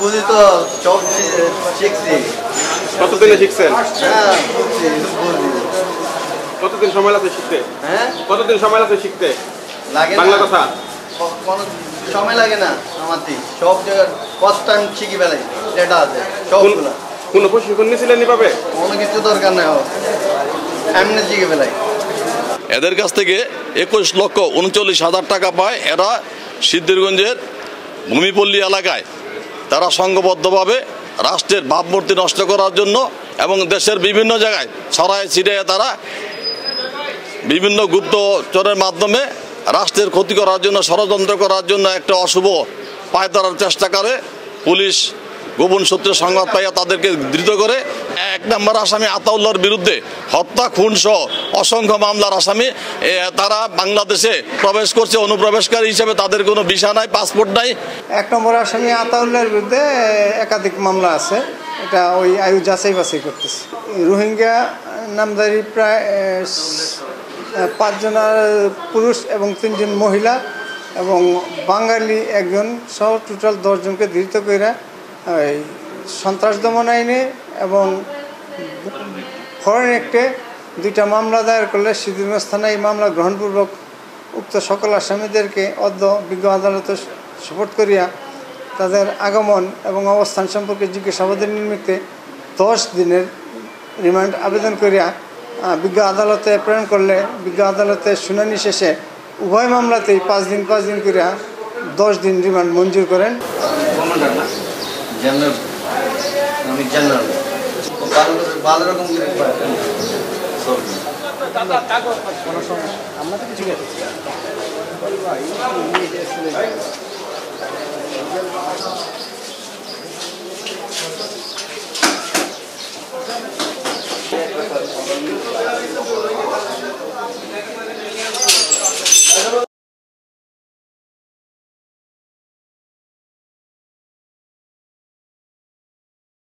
বুঝি তো সব শিখছি। কতদিনে শিখছেন? হ্যাঁ বুঝছি, বুঝি। কতদিন সময় লাগছে শিখতে? হ্যাঁ কতদিন সময় লাগছে শিখতে লাগে না, বাংলা কথা? কোনো সময় লাগে না আমার সব জায়গায় ফার্স্ট টাইম শিখি বেলাই যেটা আছে সবগুলো। কোনো প্রশিক্ষণ নিয়েছিলেন এভাবে? কোনো কিছু দরকার নেই, এমনি শিখে বেলাই। এদের কাছ থেকে 21,39,000 টাকা পায়। এরা সিদ্ধিরগঞ্জের ভূমিপল্লী এলাকায় তারা সংঘবদ্ধভাবে রাষ্ট্রের ভাবমূর্তি নষ্ট করার জন্য এবং দেশের বিভিন্ন জায়গায় ছড়ায় ছিটিয়ে তারা বিভিন্ন গুপ্তচরের মাধ্যমে রাষ্ট্রের ক্ষতি করার জন্য, ষড়যন্ত্র করার জন্য একটা অশুভ পায়তারার চেষ্টা করে। পুলিশ গোপন সূত্রে সংবাদ পাইয়া তাদেরকে ধৃত করে। 1 নম্বর আসামি আতাউল্লাহর বিরুদ্ধে হত্যা, খুন সহ অসংখ্য মামলার আসামি। তারা বাংলাদেশে প্রবেশ করছে অনুপ্রবেশকারী হিসেবে, তাদের কোনো ভিসা নাই, পাসপোর্ট নাই। 1 নম্বর আসামি আতাউল্লাহর বিরুদ্ধে একাধিক মামলা আছে, এটা ওই আয়ু যাচাই বাছাই করতেছে। রোহিঙ্গা নামধারী প্রায় 5 জন পুরুষ এবং 3 জন মহিলা এবং বাঙালি 1 জন সহ টোটাল 10 জনকে ধৃত করে সন্ত্রাস দমন আইনে এবং ফরেন অ্যাক্টে 2টা মামলা দায়ের করলে সিদ্ধিরগঞ্জ থানায় এই মামলা গ্রহণপূর্বক উক্ত সকল আসামিদেরকে অদ্য বিজ্ঞ আদালতে সোপর্দ করিয়া তাদের আগমন এবং অবস্থান সম্পর্কে জিজ্ঞাসাবাদের নিমিত্তে 10 দিনের রিমান্ড আবেদন করিয়া বিজ্ঞ আদালতে প্রেরণ করলে বিজ্ঞ আদালতে শুনানি শেষে উভয় মামলাতেই 5 দিন করিয়া 10 দিন রিমান্ড মঞ্জুর করেন। আমি জেনারেল ভালো রকম আমরা তো কিছু